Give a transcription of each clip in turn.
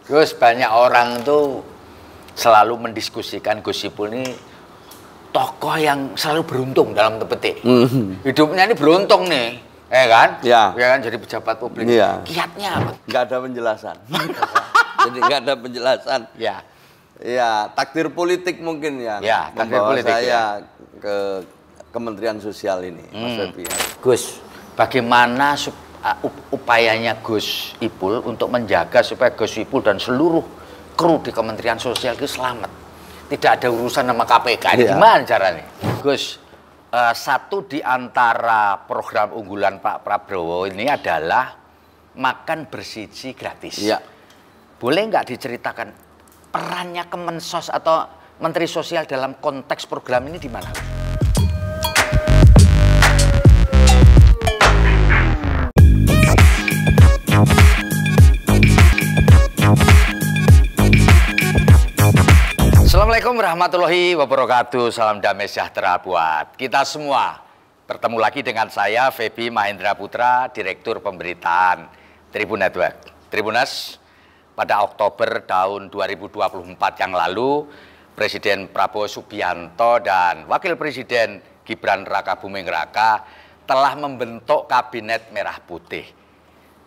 Gus, banyak orang tuh selalu mendiskusikan Gus Ipul ini tokoh yang selalu beruntung dalam tanda petik. Hidupnya ini beruntung nih, kan? Ya. Ya kan jadi pejabat publik. Ya. Kiatnya apa? Nggak ada penjelasan. Jadi nggak ada penjelasan. Ya. Ya, takdir politik mungkin yang takdir membawa politik, saya ke Kementerian Sosial ini, Mas Febi. Gus, bagaimana upayanya Gus Ipul untuk menjaga supaya Gus Ipul dan seluruh kru di Kementerian Sosial itu selamat, tidak ada urusan sama KPK? Gimana caranya, Gus? Satu di antara program unggulan Pak Prabowo ini adalah makan bersiji gratis. Ya. Boleh nggak diceritakan perannya Kemensos atau Menteri Sosial dalam konteks program ini di mana? Assalamualaikum warahmatullahi wabarakatuh. Salam damai sejahtera buat kita semua. Bertemu lagi dengan saya, Febi Mahendra Putra, Direktur Pemberitaan Tribun Network. Tribunas, pada Oktober tahun 2024 yang lalu, Presiden Prabowo Subianto dan Wakil Presiden Gibran Rakabuming Raka telah membentuk Kabinet Merah Putih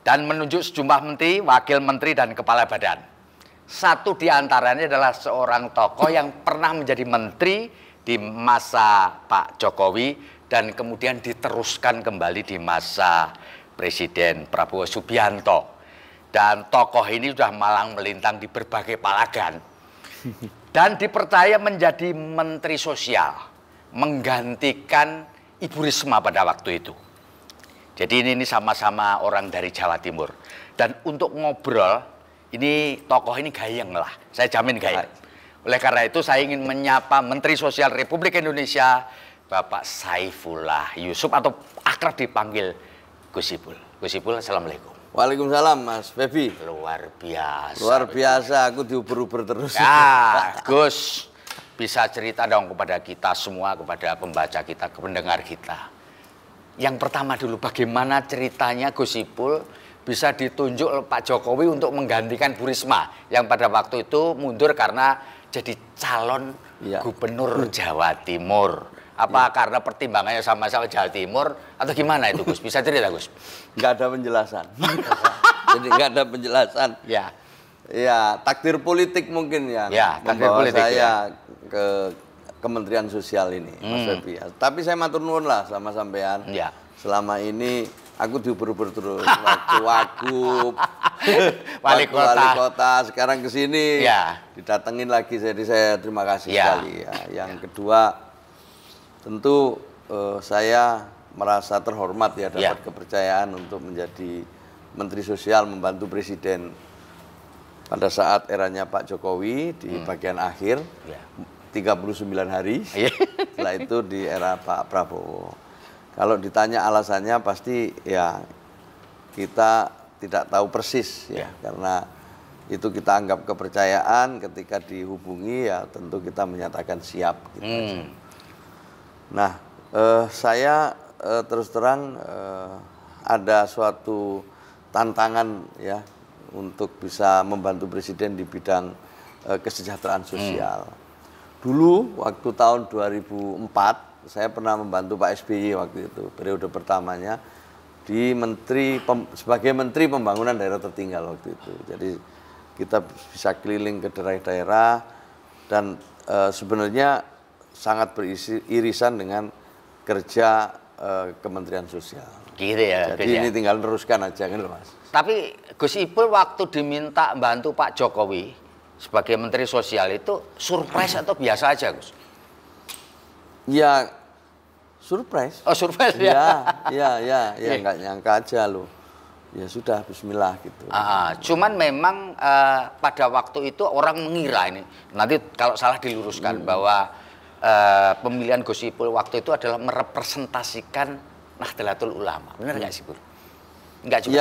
dan menunjuk sejumlah menteri, wakil menteri, dan kepala badan. Satu di antaranya adalah seorang tokoh yang pernah menjadi menteri di masa Pak Jokowi dan kemudian diteruskan kembali di masa Presiden Prabowo Subianto. Dan tokoh ini sudah malang melintang di berbagai palagan dan dipercaya menjadi Menteri Sosial, menggantikan Ibu Risma pada waktu itu. Jadi ini sama-sama orang dari Jawa Timur. Dan untuk ngobrol, ini tokoh ini gayeng lah, saya jamin gayeng. Oleh karena itu saya ingin menyapa Menteri Sosial Republik Indonesia, Bapak Saifullah Yusuf, atau akrab dipanggil Gus Ipul. Gus Ipul, assalamualaikum. Waalaikumsalam, Mas Febi. Luar biasa. Luar biasa, aku diuber-uber terus. Ya, Gus, bisa cerita dong kepada kita semua, kepada pembaca kita, ke pendengar kita. Yang pertama dulu, bagaimana ceritanya Gus Ipul bisa ditunjuk oleh Pak Jokowi untuk menggantikan Bu Risma yang pada waktu itu mundur karena jadi calon gubernur Jawa Timur. Apa karena pertimbangannya sama-sama Jawa Timur atau gimana itu, Gus? Bisa cerita, Gus? Nggak ada penjelasan. Jadi nggak ada penjelasan. Ya. Ya, takdir politik mungkin yang membawa politik, saya ke Kementerian Sosial ini, Mas Febi. Tapi saya matur nuwun lah sama sampean. Ya. Selama ini aku diuber-uber terus, waktu wagub, wali kota, sekarang ke sini, didatengin lagi, jadi saya terima kasih sekali. Ya. Yang kedua, tentu saya merasa terhormat ya dapat kepercayaan untuk menjadi Menteri Sosial, membantu Presiden pada saat eranya Pak Jokowi di bagian akhir, 39 hari, setelah itu di era Pak Prabowo. Kalau ditanya alasannya pasti ya kita tidak tahu persis ya, karena itu kita anggap kepercayaan, ketika dihubungi ya tentu kita menyatakan siap. Gitu. Nah, saya terus terang ada suatu tantangan ya untuk bisa membantu Presiden di bidang kesejahteraan sosial. Dulu waktu tahun 2004 saya pernah membantu Pak SBY waktu itu, periode pertamanya di sebagai Menteri Pembangunan Daerah Tertinggal waktu itu. Jadi kita bisa keliling ke daerah-daerah dan sebenarnya sangat beririsan dengan kerja Kementerian Sosial. Gitu ya. Jadi ini tinggal teruskan aja kan, Mas. Tapi Gus Ipul waktu diminta bantu Pak Jokowi sebagai Menteri Sosial itu surprise atau biasa aja, Gus? Ya, surprise. Oh, surprise ya? Ya, nggak nyangka aja loh. Ya sudah, bismillah gitu. Cuman memang pada waktu itu orang mengira ini, nanti kalau salah diluruskan, bahwa pemilihan Gus Ipul waktu itu adalah merepresentasikan Nahdlatul Ulama. Benar nggak sih, Bur? Enggak juga?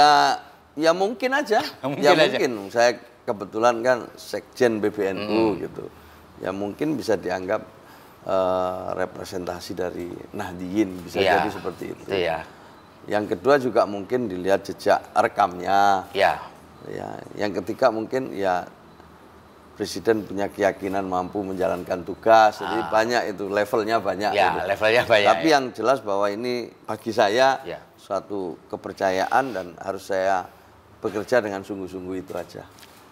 Ya mungkin aja. Mungkin. Saya kebetulan kan Sekjen PBNU gitu. Ya mungkin bisa dianggap representasi dari Nahdliyin, bisa jadi seperti itu. Yang kedua juga mungkin dilihat jejak rekamnya. Ya, yang ketiga mungkin ya Presiden punya keyakinan mampu menjalankan tugas, jadi banyak itu, levelnya banyak. Ya, gitu. levelnya banyak. Tapi yang jelas bahwa ini bagi saya suatu kepercayaan dan harus saya bekerja dengan sungguh-sungguh itu aja.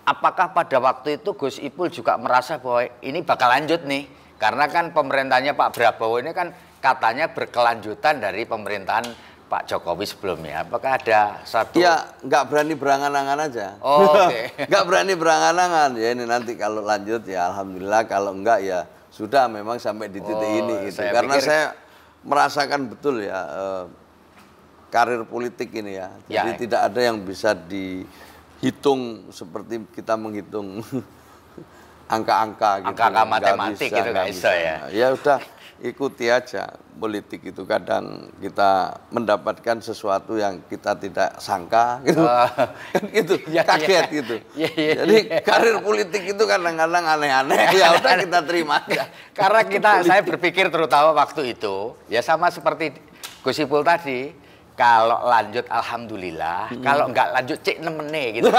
Apakah pada waktu itu Gus Ipul juga merasa bahwa ini bakal lanjut nih? Karena kan pemerintahnya Pak Prabowo ini kan katanya berkelanjutan dari pemerintahan Pak Jokowi sebelumnya. Apakah ada satu... Ya, nggak berani berangan-angan aja. Oh, oke. Nggak berani berangan-angan. Ya ini nanti kalau lanjut ya Alhamdulillah, kalau enggak ya sudah memang sampai di titik ini. Gitu. Karena saya merasakan betul ya karir politik ini ya. Jadi tidak ada yang bisa dihitung seperti kita menghitung angka-angka gitu. Angka-angka matematik gitu nggak bisa ya. Ya udah ikuti aja, politik itu kadang kita mendapatkan sesuatu yang kita tidak sangka gitu. Kan gitu, kaget gitu. Jadi karir politik itu kadang-kadang aneh-aneh. Ya udah kita terima aja. Karena saya berpikir terutama waktu itu ya sama seperti Gus Ipul tadi, kalau lanjut alhamdulillah, kalau nggak lanjut cek nemene gitu.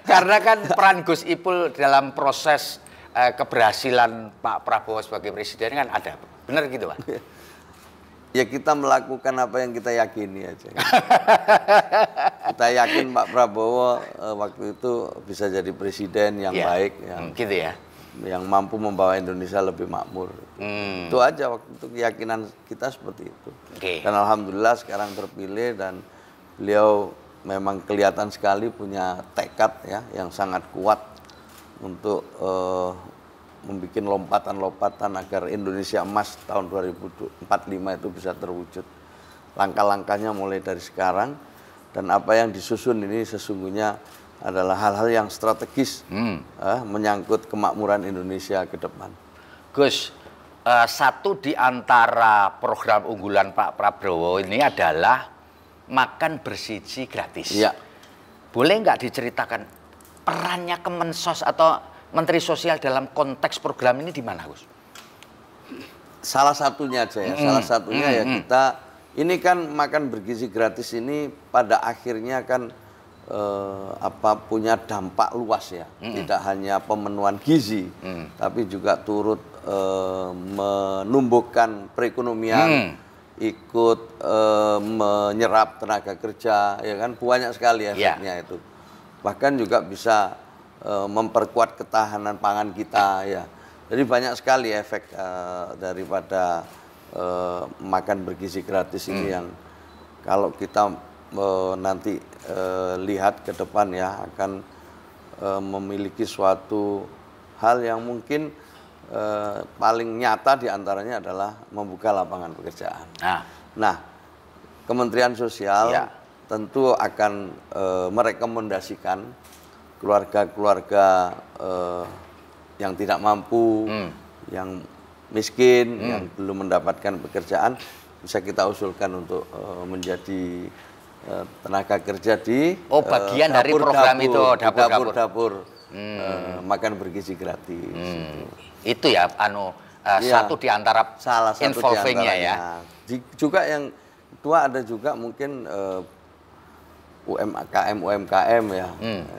Karena kan peran Gus Ipul dalam proses keberhasilan Pak Prabowo sebagai presiden kan ada, benar gitu Pak? Ya kita melakukan apa yang kita yakini aja. Kita yakin Pak Prabowo waktu itu bisa jadi presiden yang baik, yang gitu ya, yang mampu membawa Indonesia lebih makmur. Itu aja waktu itu keyakinan kita seperti itu. Dan alhamdulillah sekarang terpilih dan beliau memang kelihatan sekali punya tekad ya yang sangat kuat untuk membuat lompatan-lompatan agar Indonesia emas tahun 2045 itu bisa terwujud. Langkah-langkahnya mulai dari sekarang, dan apa yang disusun ini sesungguhnya adalah hal-hal yang strategis menyangkut kemakmuran Indonesia ke depan. Gus, satu di antara program unggulan Pak Prabowo ini adalah makan bersiji gratis. Ya. Boleh nggak diceritakan perannya Kemensos atau Menteri Sosial dalam konteks program ini di mana, Gus? Salah satunya aja ya, salah satunya ya kita, ini kan makan bergizi gratis ini pada akhirnya kan punya dampak luas ya, tidak hanya pemenuhan gizi, tapi juga turut menumbuhkan perekonomian, ikut menyerap tenaga kerja, ya kan banyak sekali efeknya itu. Bahkan juga bisa memperkuat ketahanan pangan kita ya. Jadi banyak sekali efek daripada makan bergizi gratis ini yang kalau kita nanti lihat ke depan ya akan memiliki suatu hal yang mungkin paling nyata diantaranya adalah membuka lapangan pekerjaan. Nah, Kementerian Sosial tentu akan merekomendasikan keluarga-keluarga yang tidak mampu, yang miskin, yang belum mendapatkan pekerjaan, bisa kita usulkan untuk menjadi tenaga kerja di bagian dari program itu, dapur-dapur makan bergizi gratis. Itu ya, satu di antara salah satu involvingnya ya. Juga yang kedua ada juga mungkin UMKM ya,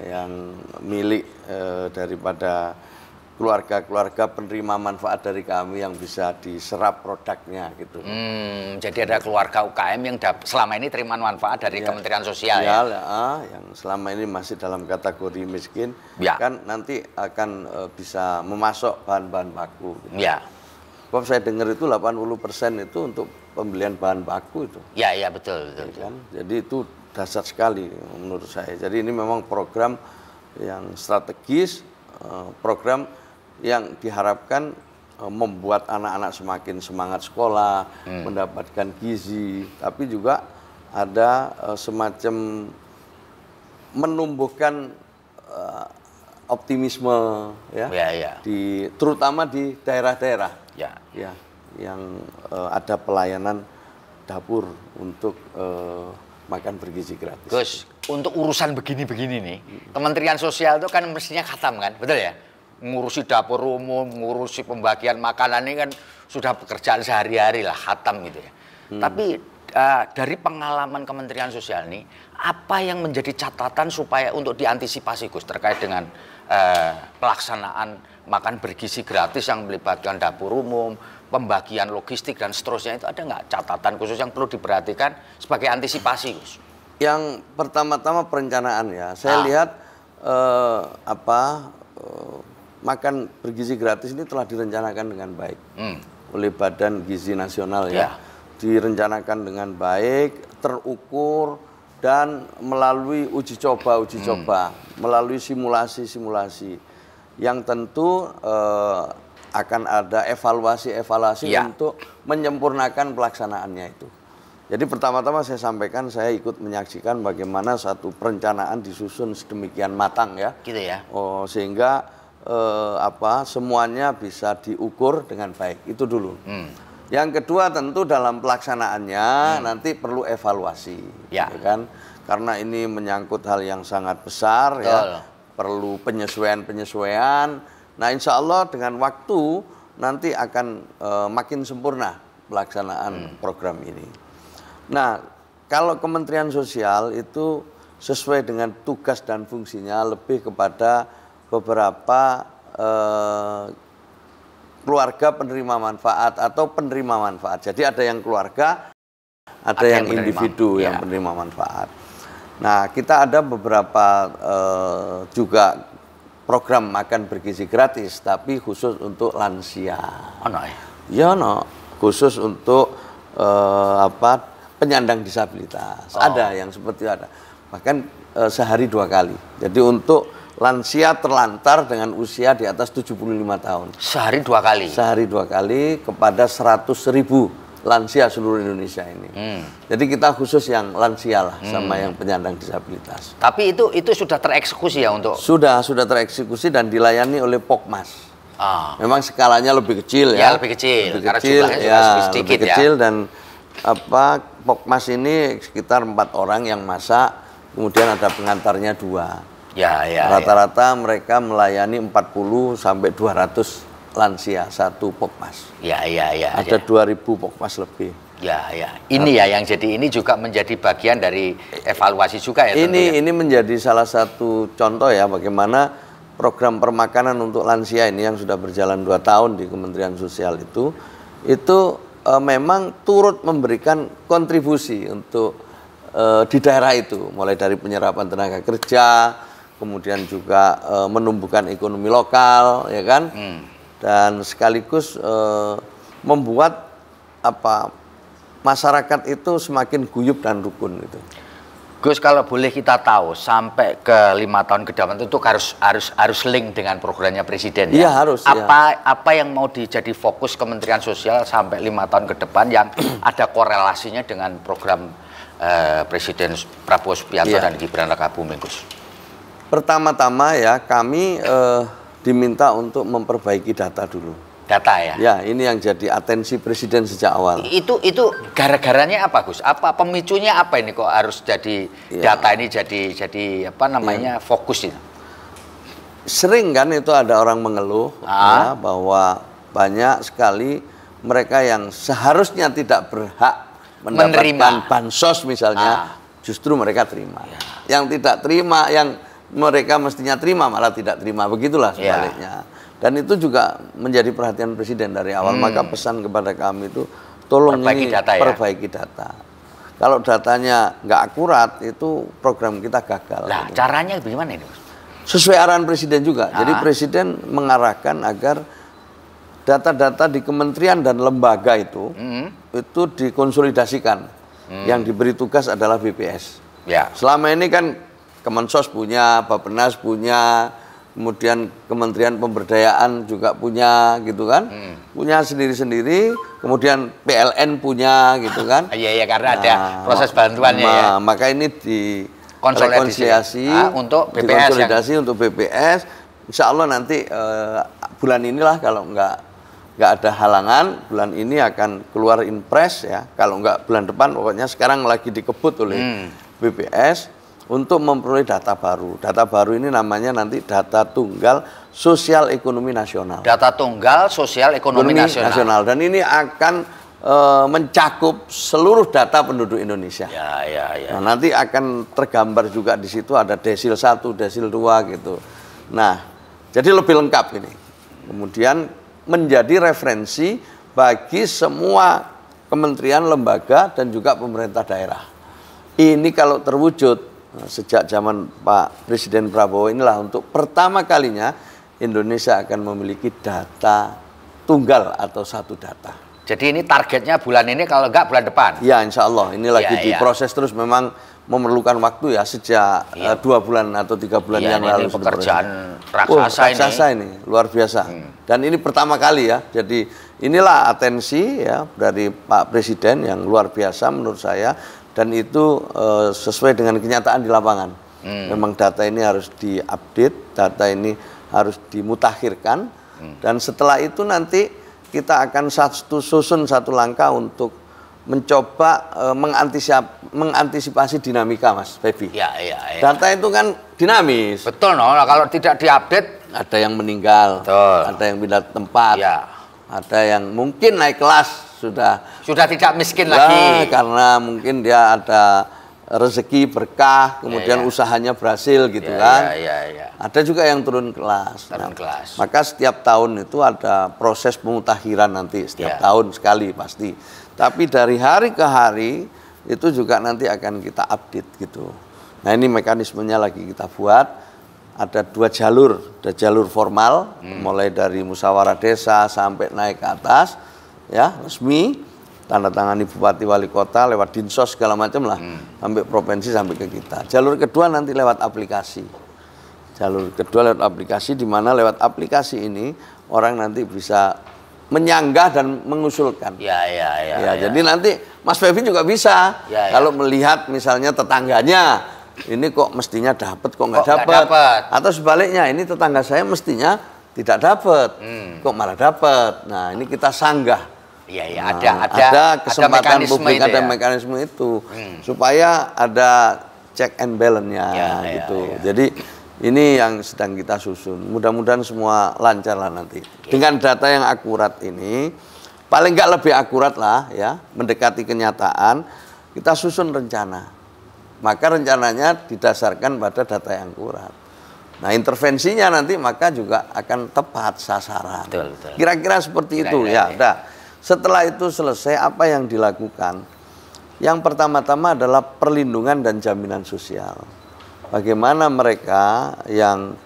yang milik daripada keluarga-keluarga penerima manfaat dari kami yang bisa diserap produknya gitu. Jadi ada keluarga UKM yang selama ini terima manfaat dari Kementerian Sosial ya? Yang selama ini masih dalam kategori miskin, kan nanti akan bisa memasok bahan-bahan baku. Gitu. Sebab saya dengar itu 80% itu untuk pembelian bahan baku itu. Iya betul. Kan? Jadi itu dasar sekali menurut saya. Jadi ini memang program yang strategis, program yang diharapkan membuat anak-anak semakin semangat sekolah, mendapatkan gizi, tapi juga ada semacam menumbuhkan optimisme ya, terutama di daerah-daerah yang ada pelayanan dapur untuk makan bergizi gratis. Gus, untuk urusan begini-begini nih, Kementerian Sosial itu kan mestinya khatam kan, betul ya? Ngurusi dapur umum, ngurusi pembagian makanan ini kan sudah pekerjaan sehari-hari lah, khatam gitu ya. Tapi dari pengalaman Kementerian Sosial ini, apa yang menjadi catatan supaya untuk diantisipasi Gus terkait dengan pelaksanaan makan bergizi gratis yang melibatkan dapur umum, pembagian logistik dan seterusnya, itu ada nggak catatan khusus yang perlu diperhatikan sebagai antisipasi Gus? Yang pertama-tama perencanaan ya, saya lihat makan bergizi gratis ini telah direncanakan dengan baik oleh Badan Gizi Nasional ya. Direncanakan dengan baik, terukur, dan melalui uji coba, melalui simulasi-simulasi yang tentu akan ada evaluasi untuk menyempurnakan pelaksanaannya itu. Jadi pertama-tama saya sampaikan, saya ikut menyaksikan bagaimana satu perencanaan disusun sedemikian matang ya. Gitu ya. Sehingga semuanya bisa diukur dengan baik. Itu dulu. Yang kedua tentu dalam pelaksanaannya nanti perlu evaluasi, ya kan? Karena ini menyangkut hal yang sangat besar ya, perlu penyesuaian. Nah, insya Allah dengan waktu nanti akan makin sempurna pelaksanaan program ini. Nah, kalau Kementerian Sosial itu sesuai dengan tugas dan fungsinya lebih kepada beberapa keluarga penerima manfaat atau penerima manfaat. Jadi ada yang keluarga, ada yang individu yang penerima manfaat. Nah, kita ada beberapa juga program makan bergizi gratis, tapi khusus untuk lansia. Ya, khusus untuk penyandang disabilitas. Ada yang seperti ada. Bahkan sehari 2 kali. Jadi untuk lansia terlantar dengan usia di atas 75 tahun. Sehari 2 kali? Sehari 2 kali kepada 100.000 lansia seluruh Indonesia ini. Jadi kita khusus yang lansia lah sama yang penyandang disabilitas. Tapi itu sudah tereksekusi ya untuk? Sudah tereksekusi dan dilayani oleh Pokmas. Memang skalanya lebih kecil ya. Lebih kecil. Lebih kecil ya, lebih kecil dan Pokmas ini sekitar 4 orang yang masak, kemudian ada pengantarnya 2. Rata-rata mereka melayani 40 sampai 200 lansia satu Pokmas. Ada 2.000 Pokmas lebih. Ini ya yang jadi ini juga menjadi bagian dari evaluasi juga ya. Ini menjadi salah satu contoh ya bagaimana program permakanan untuk lansia ini yang sudah berjalan 2 tahun di Kementerian Sosial itu memang turut memberikan kontribusi untuk di daerah itu, mulai dari penyerapan tenaga kerja, kemudian juga menumbuhkan ekonomi lokal, ya kan, dan sekaligus membuat masyarakat itu semakin guyup dan rukun itu. Gus, kalau boleh kita tahu sampai ke 5 tahun ke depan itu harus link dengan programnya Presiden ya? Iya harus. Apa yang mau jadi fokus Kementerian Sosial sampai 5 tahun ke depan yang ada korelasinya dengan program Presiden Prabowo Subianto dan Gibran Rakabuming, Gus? Pertama-tama ya kami diminta untuk memperbaiki data dulu. Data ya? Ya, ini yang jadi atensi Presiden sejak awal. Itu gara-garanya apa, Gus? Apa pemicunya apa ini kok harus jadi data ini jadi apa namanya fokus itu? Sering kan itu ada orang mengeluh ya, bahwa banyak sekali mereka yang seharusnya tidak berhak mendapatkan bansos misalnya, justru mereka terima. Yang tidak terima, yang mereka mestinya terima malah tidak terima, begitulah sebaliknya. Dan itu juga menjadi perhatian Presiden dari awal. Maka pesan kepada kami itu tolong perbaiki data. Kalau datanya nggak akurat itu program kita gagal. Nah, caranya bagaimana ini? Sesuai arahan Presiden juga. Jadi Presiden mengarahkan agar data-data di kementerian dan lembaga itu dikonsolidasikan. Yang diberi tugas adalah BPS. Selama ini kan Kemensos punya, Bappenas punya, kemudian Kementerian Pemberdayaan juga punya, gitu kan, punya sendiri-sendiri, kemudian PLN punya, gitu kan. Iya, karena ada proses bantuannya ya. Maka ini rekonsiliasi untuk BPS, dikonsolidasi untuk BPS. Insya Allah nanti bulan inilah kalau nggak ada halangan, bulan ini akan keluar impres ya. Kalau nggak bulan depan, pokoknya sekarang lagi dikebut oleh BPS. Untuk memperoleh data baru. Data baru ini namanya nanti data tunggal sosial ekonomi nasional. Data tunggal sosial ekonomi nasional. Dan ini akan mencakup seluruh data penduduk Indonesia. Nah, nanti akan tergambar juga di situ ada desil 1, desil 2 gitu. Nah, jadi lebih lengkap ini. Kemudian menjadi referensi bagi semua kementerian, lembaga, dan juga pemerintah daerah. Ini kalau terwujud sejak zaman Pak Presiden Prabowo inilah untuk pertama kalinya Indonesia akan memiliki data tunggal atau satu data. Jadi ini targetnya bulan ini, kalau enggak bulan depan? Ya, insya Allah. Ini lagi diproses terus, memang memerlukan waktu ya, sejak 2 bulan atau 3 bulan yang lalu. Ini pekerjaan raksasa ini luar biasa. Dan ini pertama kali ya. Jadi inilah atensi ya dari Pak Presiden yang luar biasa menurut saya, dan itu sesuai dengan kenyataan di lapangan. Memang data ini harus diupdate, data ini harus dimutakhirkan, dan setelah itu nanti kita akan susun satu langkah untuk mencoba mengantisipasi dinamika, Mas Febi. Data itu kan dinamis. Betul, no. Kalau tidak diupdate, ada yang meninggal, ada yang pindah tempat, ada yang mungkin naik kelas sudah tidak miskin lagi karena mungkin dia ada rezeki berkah, kemudian usahanya berhasil gitu kan. Ada juga yang turun kelas. Maka setiap tahun itu ada proses pemutakhiran nanti, setiap tahun sekali pasti. Tapi dari hari ke hari itu juga nanti akan kita update gitu. Nah, ini mekanismenya lagi kita buat. Ada 2 jalur, ada jalur formal mulai dari musyawarah desa sampai naik ke atas ya, resmi, tanda tangani bupati wali kota lewat dinsos segala macam lah, sampai provinsi sampai ke kita. Jalur kedua nanti lewat aplikasi. Jalur kedua lewat aplikasi, di mana lewat aplikasi ini orang nanti bisa menyanggah dan mengusulkan. Jadi nanti Mas Febi juga bisa kalau melihat misalnya tetangganya ini kok mestinya dapat, kok nggak dapat, atau sebaliknya ini tetangga saya mestinya tidak dapat, kok malah dapat. Nah, ini kita sanggah. Ada kesempatan publik, ada mekanisme itu supaya ada check and balance-nya gitu. Jadi ini yang sedang kita susun. Mudah-mudahan semua lancar lah nanti. Dengan data yang akurat ini, paling nggak lebih akurat lah ya, mendekati kenyataan, kita susun rencana. Maka rencananya didasarkan pada data yang akurat. Nah, intervensinya nanti maka juga akan tepat sasaran. Kira-kira seperti itu ya. Udah. Setelah itu selesai, apa yang dilakukan? Yang pertama-tama adalah perlindungan dan jaminan sosial. Bagaimana mereka yang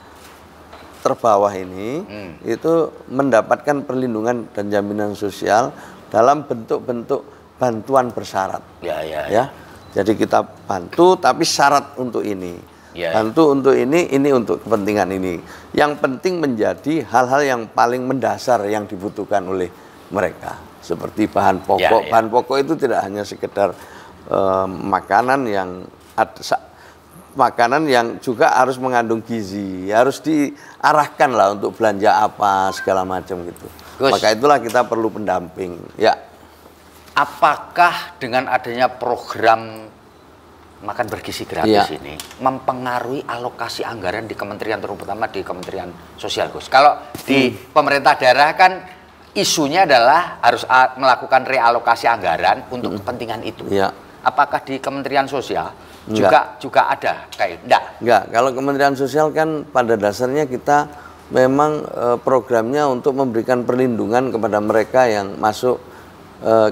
terbawah ini itu mendapatkan perlindungan dan jaminan sosial dalam bentuk-bentuk bantuan bersyarat. Ya. Jadi kita bantu, tapi syarat untuk ini. Bantu untuk ini untuk kepentingan ini. Yang penting menjadi hal-hal yang paling mendasar yang dibutuhkan oleh mereka. Seperti bahan pokok. Bahan pokok itu tidak hanya sekedar makanan yang juga harus mengandung gizi. Harus diarahkan lah untuk belanja apa, segala macam gitu. Maka itulah kita perlu pendamping. Apakah dengan adanya program makan bergizi gratis ini mempengaruhi alokasi anggaran di kementerian, terutama di Kementerian Sosial, Gus? Kalau di pemerintah daerah kan isunya adalah harus melakukan realokasi anggaran untuk kepentingan itu. Apakah di Kementerian Sosial juga ada kayak enggak? Kalau Kementerian Sosial kan pada dasarnya kita memang programnya untuk memberikan perlindungan kepada mereka yang masuk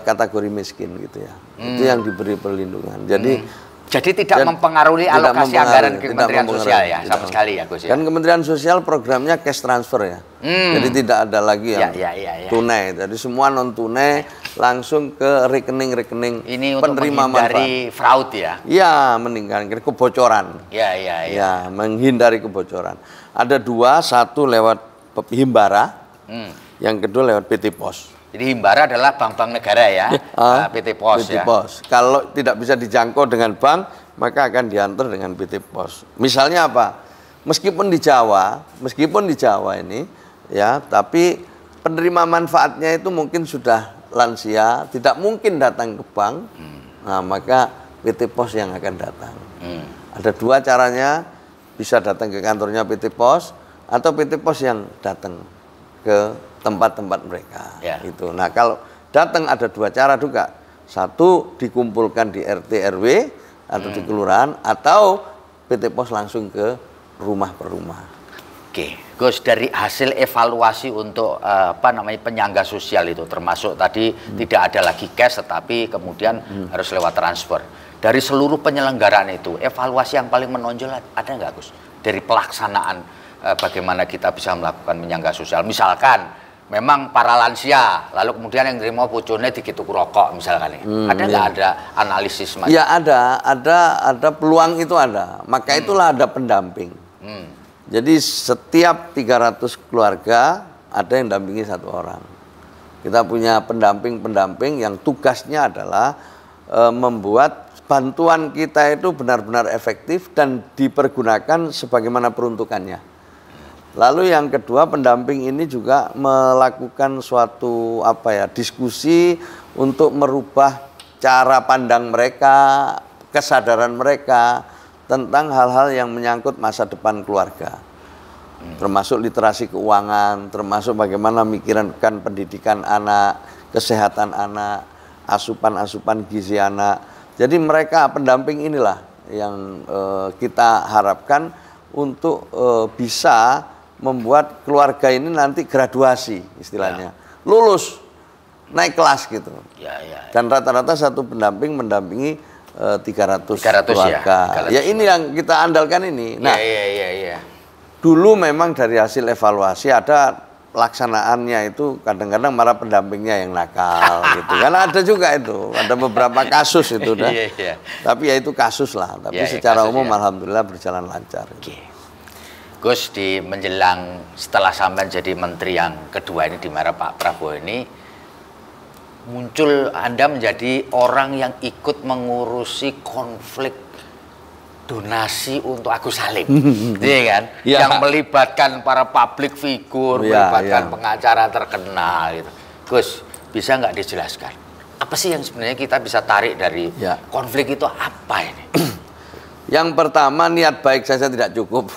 kategori miskin gitu ya. Itu yang diberi perlindungan. Jadi tidak mempengaruhi alokasi anggaran Kementerian Sosial ya, sama sekali ya, Gus ya. Dan Kementerian Sosial programnya cash transfer ya. Jadi tidak ada lagi yang tunai. Jadi semua non tunai langsung ke rekening-rekening penerima manfaat. Menghindari fraud ya. Iya, menghindari kebocoran. Ya, menghindari kebocoran. Ada 2, satu lewat Himbara, yang kedua lewat PT Pos. Jadi Himbara adalah bank-bank negara ya, PT Pos ya. Pos. Kalau tidak bisa dijangkau dengan bank, maka akan diantar dengan PT Pos. Misalnya apa? Meskipun di Jawa ini ya, tapi penerima manfaatnya itu mungkin sudah lansia, tidak mungkin datang ke bank. Nah, maka PT Pos yang akan datang. Ada 2 caranya, bisa datang ke kantornya PT Pos atau PT Pos yang datang ke tempat-tempat mereka. Itu. Nah, kalau datang ada dua cara juga. Satu, dikumpulkan di RT RW atau di kelurahan, atau PT Pos langsung ke rumah per rumah. Oke, Gus, dari hasil evaluasi untuk penyangga sosial itu, termasuk tadi tidak ada lagi cash, tetapi kemudian harus lewat transfer. Dari seluruh penyelenggaraan itu, evaluasi yang paling menonjol ada nggak, Gus? Dari pelaksanaan bagaimana kita bisa melakukan penyangga sosial. Misalkan memang para lansia, lalu kemudian yang terima pucune digitu rokok misalkan. Ada nggak ada analisis? Ya ada peluang itu ada. Maka itulah ada pendamping. Jadi setiap 300 keluarga ada yang dampingi satu orang. Kita punya pendamping-pendamping yang tugasnya adalah membuat bantuan kita itu benar-benar efektif dan dipergunakan sebagaimana peruntukannya. Lalu yang kedua, pendamping ini juga melakukan suatu diskusi untuk merubah cara pandang mereka, kesadaran mereka tentang hal-hal yang menyangkut masa depan keluarga. Termasuk literasi keuangan, termasuk bagaimana memikirkan pendidikan anak, kesehatan anak, asupan gizi anak. Jadi mereka pendamping inilah yang kita harapkan untuk bisa membuat keluarga ini nanti graduasi istilahnya. Lulus, naik kelas gitu. Dan rata-rata satu pendamping mendampingi 300 keluarga. Ya ini yang kita andalkan ini. Nah, dulu memang dari hasil evaluasi ada pelaksanaannya itu kadang-kadang malah pendampingnya yang nakal gitu. Kan ada juga itu, ada beberapa kasus itu dah. Tapi ya itu kasus lah. Tapi secara umum alhamdulillah berjalan lancar. Gus, di menjelang setelah sampai jadi menteri yang kedua ini di era Pak Prabowo ini, muncul Anda menjadi orang yang ikut mengurusi konflik donasi untuk Agus Salim, iya kan? Yang melibatkan para public figure, melibatkan pengacara terkenal gitu. Gus, bisa nggak dijelaskan apa sih yang sebenarnya kita bisa tarik dari konflik itu apa ini? Yang pertama, niat baik saja tidak cukup.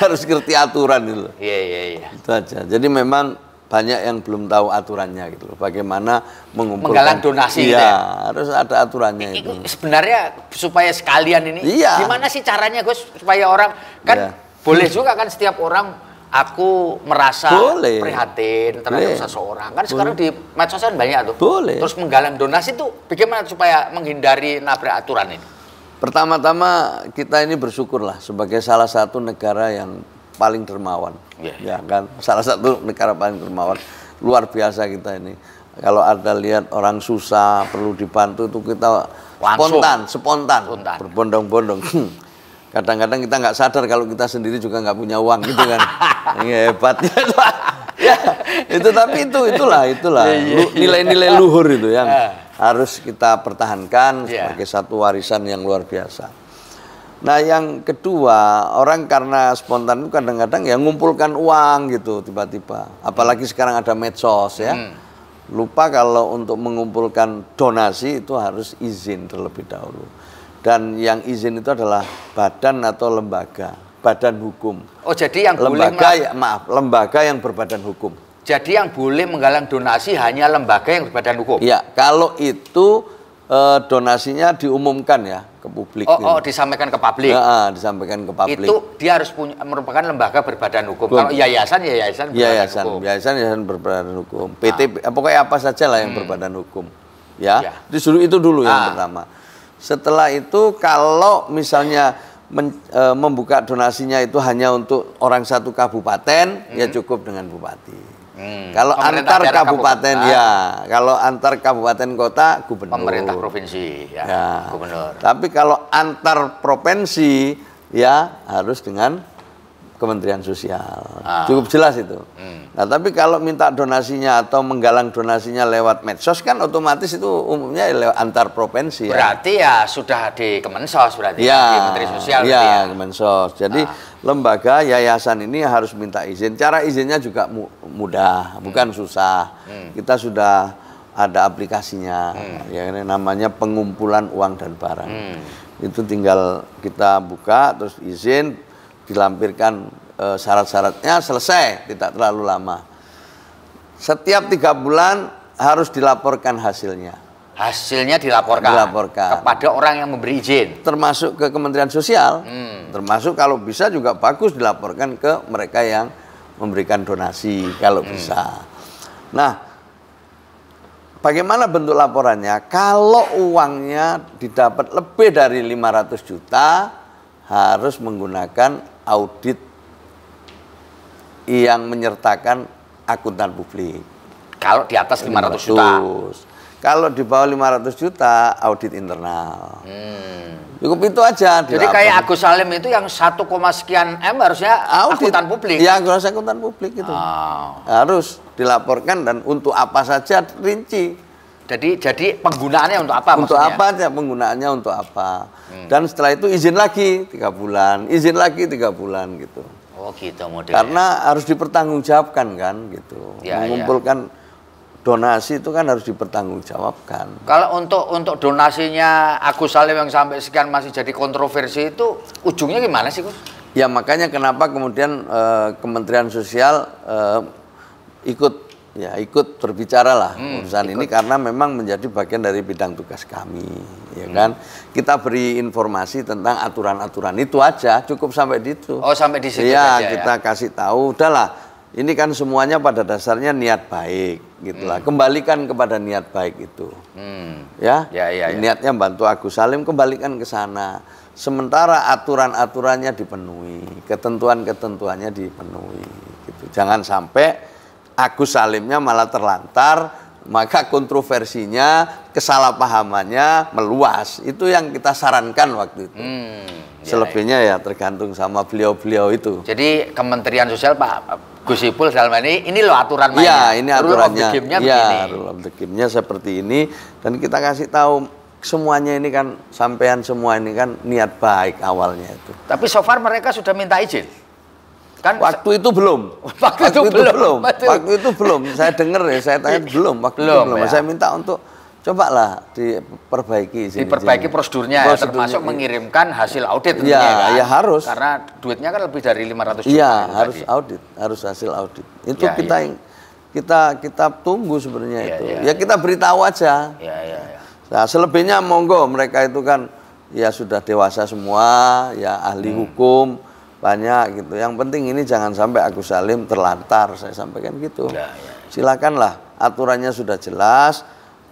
Harus ngerti aturan itu. Itu aja. Jadi memang banyak yang belum tahu aturannya gitu loh. Bagaimana menggalang donasi gitu ya? Harus ada aturannya itu. Sebenarnya supaya sekalian ini gimana sih caranya, Gus, supaya orang kan boleh juga kan setiap orang aku merasa prihatin terhadap seseorang. Kan sekarang di medsos kan banyak tuh. Terus menggalang donasi tuh bagaimana supaya menghindari nabrak aturan ini? Pertama-tama kita ini bersyukurlah sebagai salah satu negara yang paling dermawan, ya kan? Salah satu negara paling dermawan, luar biasa kita ini. Kalau ada lihat orang susah perlu dibantu itu kita spontan, berbondong-bondong. Kadang-kadang kita nggak sadar kalau kita sendiri juga nggak punya uang gitu kan. Ini hebatnya itu tapi itulah nilai-nilai luhur itu yang harus kita pertahankan sebagai satu warisan yang luar biasa. Nah, yang kedua, orang karena spontan itu kadang-kadang ya ngumpulkan uang gitu tiba-tiba. Apalagi sekarang ada medsos ya. Lupa kalau untuk mengumpulkan donasi itu harus izin terlebih dahulu. Dan yang izin itu adalah badan atau lembaga, badan hukum. Oh, jadi yang lembaga yang berbadan hukum. Jadi yang boleh menggalang donasi hanya lembaga yang berbadan hukum? Ya, kalau itu donasinya diumumkan ya ke publik. Disampaikan ke publik? Ya, disampaikan ke publik. Itu dia harus merupakan lembaga berbadan hukum. Kalau yayasan yayasan berbadan hukum. PT, pokoknya apa saja lah yang berbadan hukum. Ya, disuruh itu dulu yang pertama. Setelah itu kalau misalnya membuka donasinya itu hanya untuk orang satu kabupaten, ya cukup dengan bupati. Kalau antar kabupaten kalau antar kabupaten kota gubernur. Pemerintah provinsi gubernur. Tapi kalau antar provinsi ya harus dengan Kementerian Sosial. Cukup jelas itu. Nah, tapi kalau minta donasinya atau menggalang donasinya lewat medsos kan otomatis itu umumnya lewat antar provinsi. Berarti ya sudah di Kemensos berarti di Menteri Sosial Kemensos. Jadi lembaga yayasan ini harus minta izin. Cara izinnya juga mudah, bukan susah. Kita sudah ada aplikasinya, ya namanya pengumpulan uang dan barang. Itu tinggal kita buka terus izin, dilampirkan syarat-syaratnya, selesai, tidak terlalu lama. Setiap 3 bulan harus dilaporkan hasilnya. Hasilnya dilaporkan kepada orang yang memberi izin. Termasuk ke Kementerian Sosial, termasuk kalau bisa juga bagus dilaporkan ke mereka yang memberikan donasi kalau bisa. Nah, bagaimana bentuk laporannya? Kalau uangnya didapat lebih dari 500 juta, harus menggunakan audit yang menyertakan akuntan publik. Kalau di atas 500 juta. Kalau di bawah 500 juta, audit internal. Cukup itu aja. Jadi kayak Agus Salim itu yang 1, sekian M harusnya akuntan publik. Ya, harus akuntan publik itu. Harus dilaporkan dan untuk apa saja rinci. Jadi penggunaannya untuk apa untuk maksudnya? Apa aja penggunaannya untuk apa. Dan setelah itu izin lagi 3 bulan, izin lagi 3 bulan gitu. Oh gitu modelnya. Karena harus dipertanggungjawabkan kan gitu. Mengumpulkan donasi itu kan harus dipertanggungjawabkan. Kalau untuk donasinya Agus Salim yang sampai sekian masih jadi kontroversi itu ujungnya gimana sih, Gus? Ya makanya kenapa kemudian Kementerian Sosial ikut berbicara lah urusan ini karena memang menjadi bagian dari bidang tugas kami, ya kan? Kita beri informasi tentang aturan-aturan itu aja, cukup sampai di itu. Oh, sampai di situ ya, saja kita kasih tahu, udahlah. Ini kan semuanya pada dasarnya niat baik, gitulah. Kembalikan kepada niat baik itu, ya. Niatnya bantu Agus Salim, kembalikan ke sana. Sementara aturan-aturannya dipenuhi, ketentuan-ketentuannya dipenuhi, gitu. Jangan sampai Agus Salimnya malah terlantar, maka kontroversinya, kesalahpahamannya meluas. Itu yang kita sarankan waktu itu. Selebihnya ya tergantung sama beliau-beliau itu. Jadi Kementerian Sosial Pak Gus Ipul dalam ini loh aturan mainnya. Iya, ini aturannya. Iya, rule of the game-nya seperti ini. Dan kita kasih tahu semuanya ini kan, sampean semua ini kan niat baik awalnya itu. Tapi so far mereka sudah minta izin. Kan waktu itu belum. Waktu itu belum. Saya dengar ya, saya tanya belum. Waktu itu belum. Ya. Saya minta untuk cobalah diperbaiki. Diperbaiki prosedurnya, ya, termasuk mengirimkan hasil audit tentunya kan. Ya harus. Karena duitnya kan lebih dari 500 juta. Iya, harus tadi. Audit, harus hasil audit. Itu kita tunggu sebenarnya itu. Ya kita beritahu aja. Nah, selebihnya monggo, mereka itu kan ya sudah dewasa semua, ya ahli hukum banyak gitu. Yang penting ini jangan sampai Agus Salim terlantar, saya sampaikan gitu. Silakanlah, aturannya sudah jelas.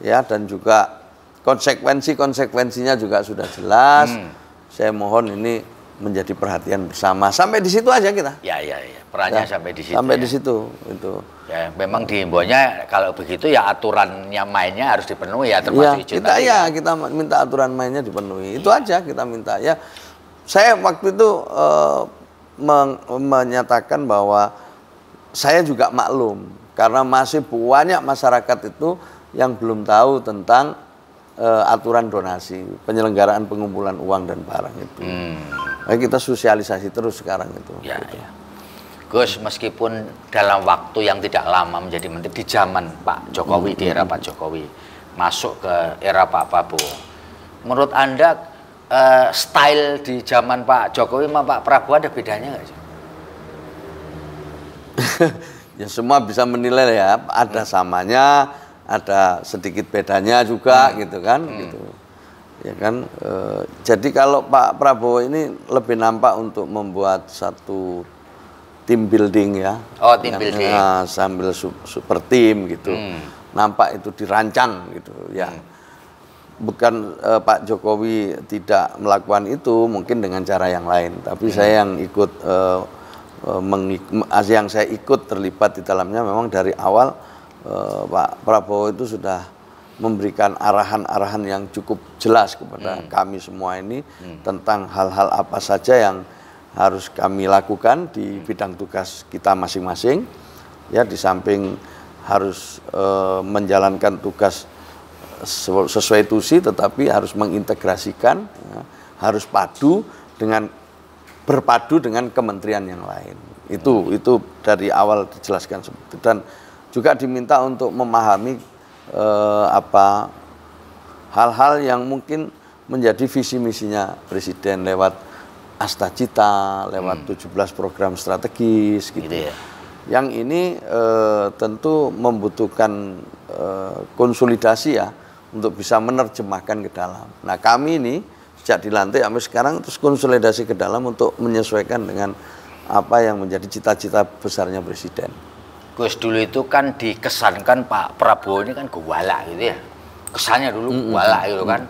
Ya, dan juga konsekuensinya juga sudah jelas. Saya mohon ini menjadi perhatian bersama. Sampai di situ aja kita. Ya. Perannya sampai di situ. Sampai di situ itu. Ya, memang dihimbaunya kalau begitu ya aturannya mainnya harus dipenuhi ya, termasuk izin tadi. Kita minta aturan mainnya dipenuhi. Itu aja kita minta ya. Saya waktu itu menyatakan bahwa saya juga maklum karena masih banyak masyarakat itu yang belum tahu tentang aturan donasi, penyelenggaraan pengumpulan uang dan barang itu. Nah, kita sosialisasi terus sekarang itu. Ya. Gus, meskipun dalam waktu yang tidak lama menjadi menteri di zaman Pak Jokowi, di era Pak Jokowi, masuk ke era Pak Prabowo, menurut Anda style di zaman Pak Jokowi sama Pak Prabowo ada bedanya nggak sih? Ya semua bisa menilai ya, ada samanya, ada sedikit bedanya juga gitu kan, gitu. Ya kan. Jadi kalau Pak Prabowo ini lebih nampak untuk membuat satu tim building ya. Oh, tim building. Sambil super tim gitu. Nampak itu dirancang gitu ya. Bukan Pak Jokowi tidak melakukan itu, mungkin dengan cara yang lain. Tapi saya yang ikut yang saya ikut terlibat di dalamnya memang dari awal Pak Prabowo itu sudah memberikan arahan-arahan yang cukup jelas kepada kami semua ini tentang hal-hal apa saja yang harus kami lakukan di bidang tugas kita masing-masing. Ya, di samping harus menjalankan tugas sesuai tusi, tetapi harus mengintegrasikan, ya, harus berpadu dengan kementerian yang lain. Itu dari awal dijelaskan seperti itu. Dan juga diminta untuk memahami hal-hal yang mungkin menjadi visi misinya Presiden lewat Astacita, lewat 17 program strategis gitu. Ya. yang ini tentu membutuhkan konsolidasi ya untuk bisa menerjemahkan ke dalam. Nah kami ini sejak dilantik sampai sekarang terus konsolidasi ke dalam untuk menyesuaikan dengan apa yang menjadi cita-cita besarnya Presiden. Gus, dulu itu kan dikesankan Pak Prabowo ini kan gawala gitu ya. Kesannya dulu gawala gitu kan,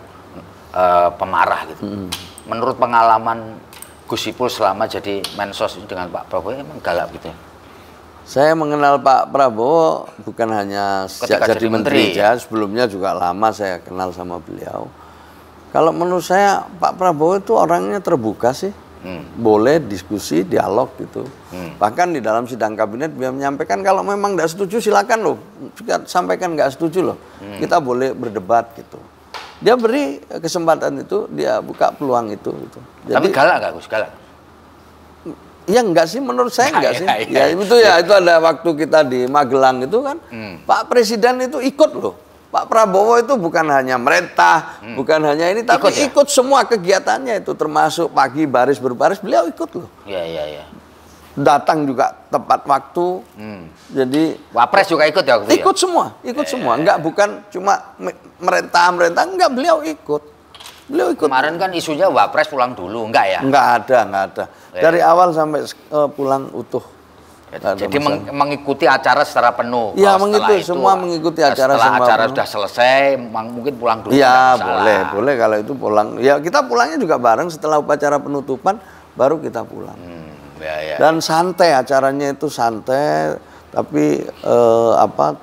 pemarah gitu. Menurut pengalaman Gus Ipul selama jadi Mensos dengan Pak Prabowo emang galak gitu ya? Saya mengenal Pak Prabowo bukan hanya sejak jadi menteri ya, sebelumnya juga lama saya kenal sama beliau. Kalau menurut saya Pak Prabowo itu orangnya terbuka sih, boleh diskusi, dialog gitu. Bahkan di dalam sidang kabinet dia menyampaikan kalau memang nggak setuju silakan loh, sampaikan nggak setuju loh, kita boleh berdebat gitu. Dia beri kesempatan itu, dia buka peluang itu. Gitu. Tapi galak nggak Gus, galak? Ya enggak sih, menurut saya enggak sih. Ya itu ya, itu ada waktu kita di Magelang itu kan, Pak Presiden itu ikut loh. Pak Prabowo itu bukan hanya merintah, bukan hanya ini, tapi ikut semua kegiatannya itu, termasuk pagi baris berbaris, beliau ikut loh. Iya. Datang juga tepat waktu. Jadi Wapres juga ikut ya? Ikut semua, ikut semua. Enggak, bukan cuma merintah, enggak, beliau ikut. Beliau ikut. Kemarin kan isunya Wapres pulang dulu, enggak ya? Enggak ada. Dari awal sampai pulang utuh. Jadi mengikuti acara secara penuh. Iya, mengikuti semua, mengikuti acara setelah acara sudah selesai, mungkin pulang dulu. Iya, boleh kalau itu pulang. Ya kita pulangnya juga bareng setelah upacara penutupan, baru kita pulang. Dan santai, acaranya itu santai, tapi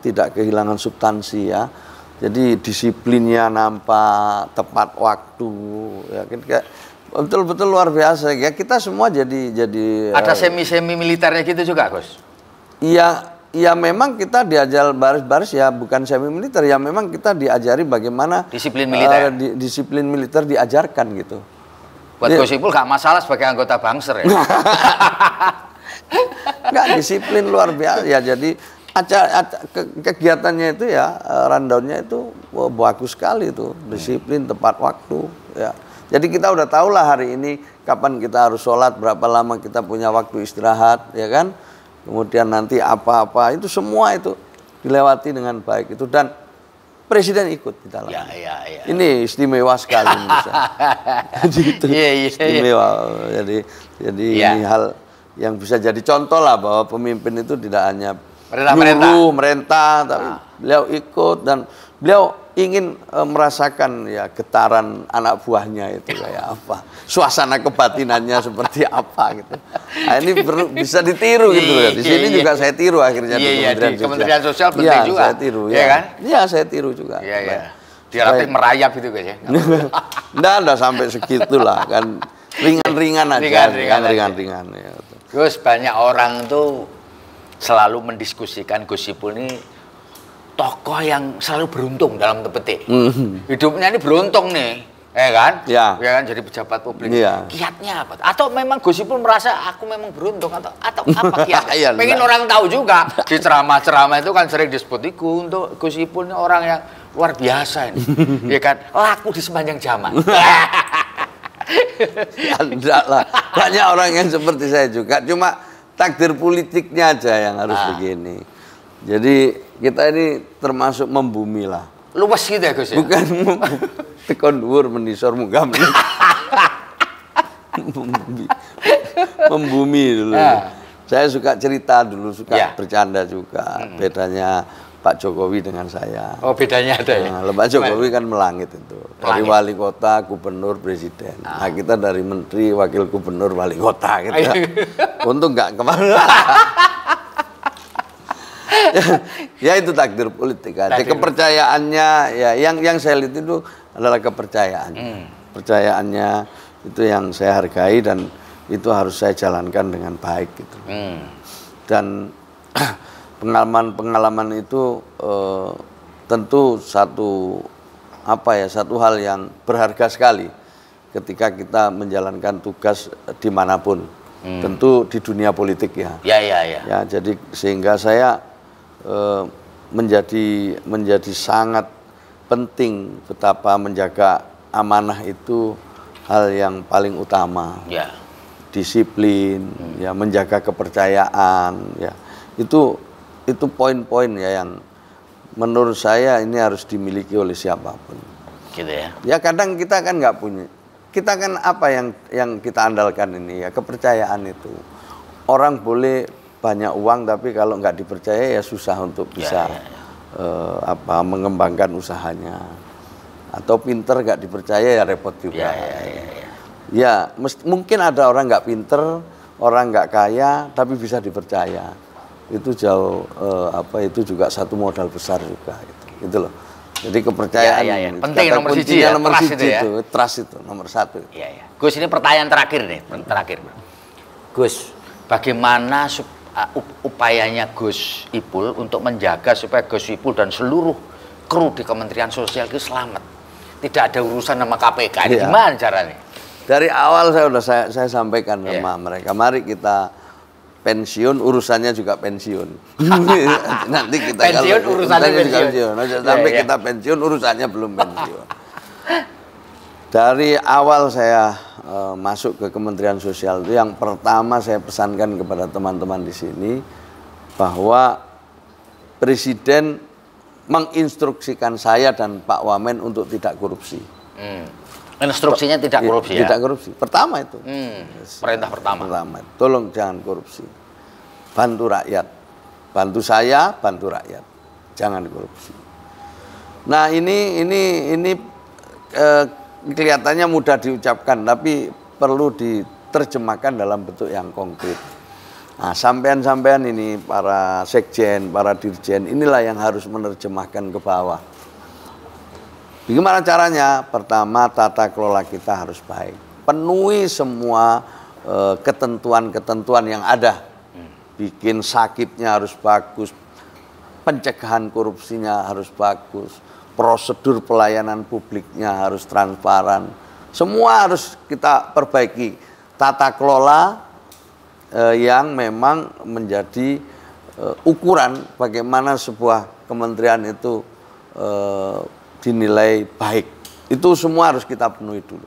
tidak kehilangan substansi ya. Jadi disiplinnya nampak, tepat waktu, ya kayak betul-betul luar biasa ya. Kita semua jadi ada semi militernya gitu juga, Gus. Iya memang kita diajar baris-baris ya, bukan semi militer ya, memang kita diajari bagaimana disiplin militer. Disiplin militer diajarkan gitu. Buat Gus Ipul gak masalah sebagai anggota Bangser ya. Enggak, disiplin luar biasa ya. Jadi kegiatannya itu ya, rundownnya itu bagus sekali itu, disiplin, tepat waktu ya. Jadi kita udah tahu lah hari ini kapan kita harus sholat, berapa lama kita punya waktu istirahat ya kan. Kemudian nanti apa-apa itu semua itu dilewati dengan baik itu, dan Presiden ikut di dalam. Ya. Ini istimewa sekali jadi itu istimewa. Jadi ini hal yang bisa jadi contoh lah bahwa pemimpin itu tidak hanya merintah, tapi beliau ikut dan beliau ingin merasakan ya getaran anak buahnya itu kayak apa, suasana kebatinannya seperti apa gitu. Nah, ini bisa ditiru gitu loh. Di sini juga saya tiru akhirnya di Kementerian Sosial penting juga. Saya tiru ya kan? Iya, saya tiru juga. Iya. Dilatih merayap gitu guys ya. Nggak ada sampai segitulah kan, ringan-ringan aja, ringan-ringan ya. Gus, banyak orang tuh selalu mendiskusikan Gus Ipul ini tokoh yang selalu beruntung dalam petik. Hidupnya ini beruntung nih, kan? Ya kan, jadi pejabat publik. Kiatnya apa? Atau memang Gus Ipul merasa aku memang beruntung atau apa kiatnya? Pengen orang tahu juga. Di ceramah-ceramah itu kan sering disebut itu untuk Gus Ipul ini orang yang luar biasa ini. Ya kan? Laku di sepanjang zaman. Ya, enggak lah. Banyak orang yang seperti saya juga. Cuma takdir politiknya aja yang harus begini. Jadi kita ini termasuk membumi lah. Luas gitu ya Gus ya? Bukan tekon dhuwur menisor munggah meneh. Membumi dulu. Saya suka cerita dulu, suka bercanda juga. Bedanya Pak Jokowi dengan saya. Oh, bedanya ada ya? Nah, Pak Jokowi kan melangit itu. Dari wali kota, gubernur, presiden. Nah, kita dari menteri, wakil gubernur, wali kota gitu. Untung nggak kemana. Ya itu takdir politik aja. Kepercayaannya ya, yang saya lihat itu adalah kepercayaan. Percayaannya itu yang saya hargai dan itu harus saya jalankan dengan baik gitu. Dan pengalaman itu tentu satu hal yang berharga sekali ketika kita menjalankan tugas dimanapun. Tentu di dunia politik ya. Ya, jadi sehingga saya menjadi sangat penting betapa menjaga amanah itu hal yang paling utama. Disiplin, ya, menjaga kepercayaan, ya. Itu poin-poin ya yang menurut saya ini harus dimiliki oleh siapapun. Gitu ya. Ya kadang kita kan nggak punya. Kita kan apa yang kita andalkan ini ya kepercayaan itu. Orang boleh banyak uang tapi kalau nggak dipercaya ya susah untuk bisa mengembangkan usahanya. Atau pinter nggak dipercaya ya repot juga. Ya, mungkin ada orang nggak pinter, orang nggak kaya tapi bisa dipercaya. Itu jauh itu juga satu modal besar juga gitu loh. Jadi kepercayaan penting nomor siji ya, trust itu nomor satu. Gus, ini pertanyaan terakhir nih, Gus, bagaimana upayanya Gus Ipul untuk menjaga supaya Gus Ipul dan seluruh kru di Kementerian Sosial itu selamat, tidak ada urusan sama KPK? Ini gimana caranya? Dari awal saya sampaikan sama mereka, mari kita pensiun urusannya juga pensiun. Nanti kita pensiun urusannya pensiun. Sampai kita pensiun urusannya belum pensiun. Dari awal saya masuk ke Kementerian Sosial itu yang pertama saya pesankan kepada teman-teman di sini bahwa Presiden menginstruksikan saya dan Pak Wamen untuk tidak korupsi. Instruksinya tidak korupsi ya? Tidak korupsi. Pertama itu. Perintah pertama. Tolong jangan korupsi. Bantu rakyat. Bantu saya, bantu rakyat. Jangan korupsi. Nah, ini kelihatannya mudah diucapkan tapi perlu diterjemahkan dalam bentuk yang konkret. Nah, sampean-sampean ini para sekjen, para dirjen, inilah yang harus menerjemahkan ke bawah. Bagaimana caranya? Pertama, tata kelola kita harus baik. Penuhi semua ketentuan-ketentuan yang ada. Bikin sakitnya harus bagus, pencegahan korupsinya harus bagus, prosedur pelayanan publiknya harus transparan. Semua harus kita perbaiki. Tata kelola yang memang menjadi ukuran bagaimana sebuah kementerian itu dinilai baik. Itu semua harus kita penuhi dulu.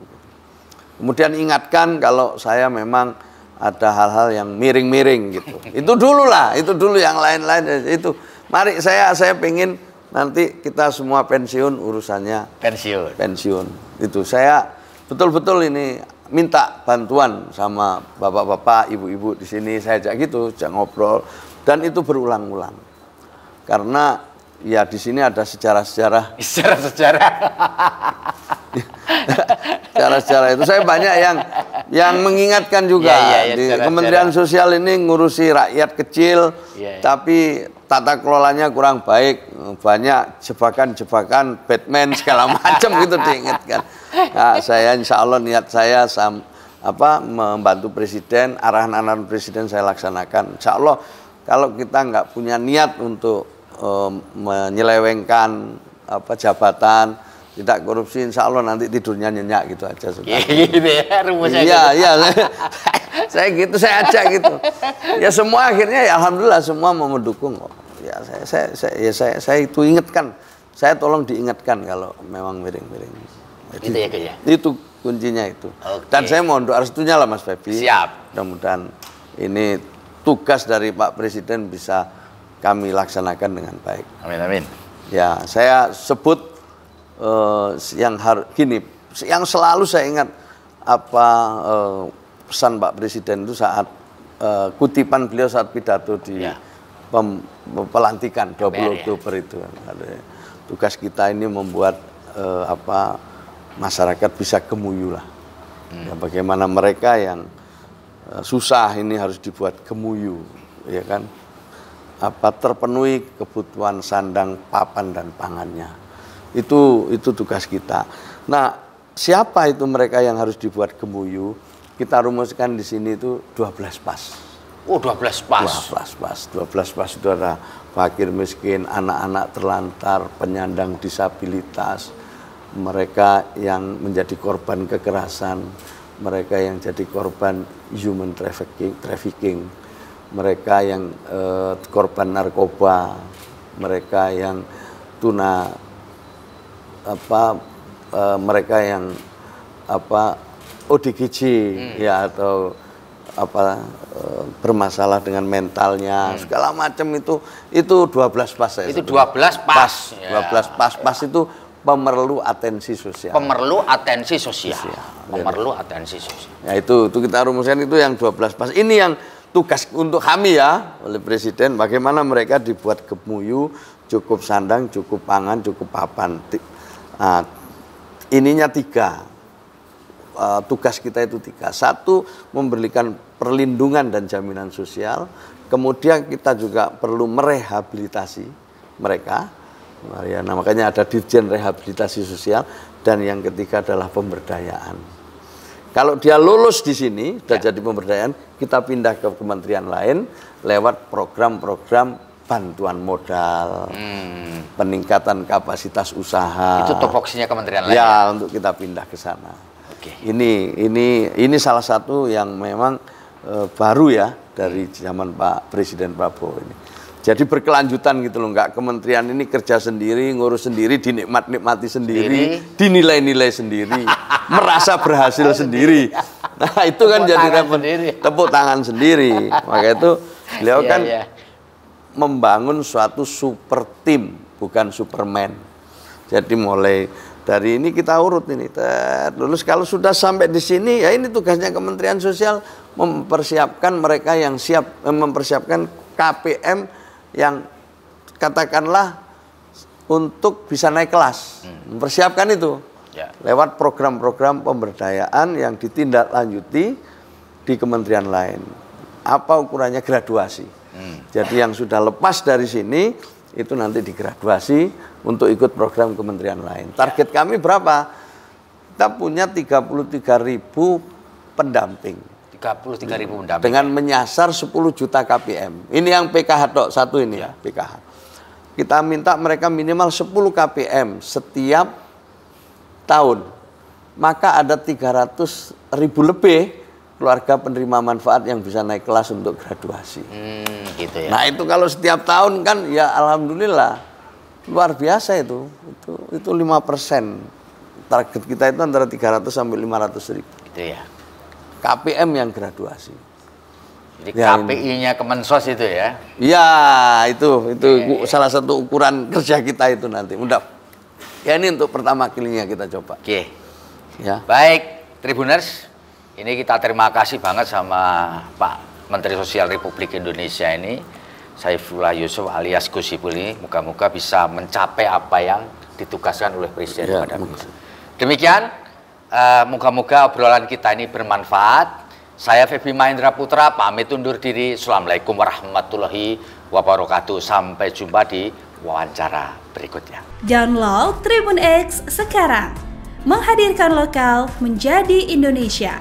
Kemudian ingatkan kalau saya memang ada hal-hal yang miring-miring gitu. Itu dulu yang lain-lain itu. Mari saya pengen nanti kita semua pensiun urusannya pensiun. Itu saya betul-betul ini minta bantuan sama bapak-bapak, ibu-ibu di sini, saya ajak gitu, ajak ngobrol dan itu berulang-ulang. Karena ya di sini ada sejarah-sejarah. Sejarah-sejarah itu saya banyak yang mengingatkan juga di Kementerian Sosial ini ngurusi rakyat kecil, tapi tata kelolanya kurang baik, banyak jebakan-jebakan Batman segala macam gitu diingatkan. Nah, saya insya Allah niat saya membantu Presiden, arahan-arahan Presiden saya laksanakan. Insya Allah kalau kita nggak punya niat untuk menyelewengkan jabatan, tidak korupsi, insya Allah nanti tidurnya nyenyak gitu aja. Gitu ya, rumusnya. Iya, saya gitu, saya ajak gitu. Ya semua akhirnya ya alhamdulillah semua mau mendukung kok. Ya saya itu ingatkan, saya tolong diingatkan kalau memang miring-miring. Gitu ya, ya. Itu kuncinya itu. Okay. Dan saya mohon doa restunya lah Mas Febi. Siap. Mudah-mudahan ini tugas dari Pak Presiden bisa kami laksanakan dengan baik. Amin, amin. Ya, saya sebut yang selalu saya ingat pesan Pak Presiden itu saat kutipan beliau saat pidato di pelantikan 20 Oktober itu. Tugas kita ini membuat masyarakat bisa gemuyu lah. Ya, bagaimana mereka yang susah ini harus dibuat gemuyu, ya kan? Terpenuhi kebutuhan sandang, papan dan pangannya. Itu tugas kita. Nah, siapa itu mereka yang harus dibuat gemuyu? Kita rumuskan di sini itu 12 pas. Oh, 12 pas. 12 pas itu ada fakir miskin, anak-anak terlantar, penyandang disabilitas, mereka yang menjadi korban kekerasan, mereka yang jadi korban human trafficking, mereka yang korban narkoba, mereka yang mereka yang ODGJ ya atau bermasalah dengan mentalnya, segala macam itu 12 pas saya. Itu 12 pas. 12 pas itu pemerlu atensi sosial. Pemerlu atensi sosial. Pemerlu atensi sosial. Ya itu kita rumuskan itu yang 12 pas. Ini yang tugas untuk kami ya oleh Presiden, bagaimana mereka dibuat gemuyu, cukup sandang, cukup pangan, cukup papan. Ininya 3. Tugas kita itu 3. 1, memberikan perlindungan dan jaminan sosial. Kemudian kita juga perlu merehabilitasi mereka. Nah, makanya ada Dirjen Rehabilitasi Sosial. Dan yang ketiga adalah pemberdayaan. Kalau dia lulus di sini, sudah jadi pemberdayaan, kita pindah ke kementerian lain lewat program-program bantuan modal, peningkatan kapasitas usaha. Itu topoksinya kementerian lain? Ya, untuk kita pindah ke sana. Ini salah satu yang memang baru ya dari zaman Pak Presiden Prabowo ini. Jadi berkelanjutan gitu loh, nggak kementerian ini kerja sendiri, ngurus sendiri, dinikmati sendiri, dinilai-nilai sendiri, merasa berhasil sendiri. Nah itu kan jadi tepuk tangan sendiri. Maka itu beliau kan membangun suatu super tim, bukan Superman. Jadi mulai dari ini kita urut ini, lulus kalau sudah sampai di sini, ya ini tugasnya Kementerian Sosial mempersiapkan mereka yang siap, mempersiapkan KPM yang katakanlah untuk bisa naik kelas, mempersiapkan itu lewat program-program pemberdayaan yang ditindaklanjuti di kementerian lain. Apa ukurannya? Graduasi. Jadi yang sudah lepas dari sini itu nanti digraduasi untuk ikut program kementerian lain. Target kami berapa? Kita punya 33.000 pendamping. 33.000 pendamping. Dengan menyasar 10 juta KPM. Ini yang PKH tok, satu ini ya, PKH. Kita minta mereka minimal 10 KPM setiap tahun. Maka ada 300.000 lebih keluarga penerima manfaat yang bisa naik kelas untuk graduasi. Gitu ya. Nah itu kalau setiap tahun kan ya alhamdulillah luar biasa itu 5%. Target kita itu antara 300 sampai 500.000. Gitu ya. KPM yang graduasi. Jadi ya, KPI-nya Kemensos itu ya? Iya, itu salah satu ukuran kerja kita itu nanti. Mudah. Ya ini untuk pertama kalinya kita coba. Oke. Ya. Baik, Tribuners, ini kita terima kasih banget sama Pak Menteri Sosial Republik Indonesia ini, Saifullah Yusuf alias Gus Ipul ini. Moga-moga bisa mencapai apa yang ditugaskan oleh Presiden kepada kita. Demikian. Moga-moga obrolan kita ini bermanfaat. Saya Febi Mahendra Putra pamit undur diri. Assalamualaikum warahmatullahi wabarakatuh. Sampai jumpa di wawancara berikutnya. Download Tribun X sekarang. Menghadirkan lokal menjadi Indonesia.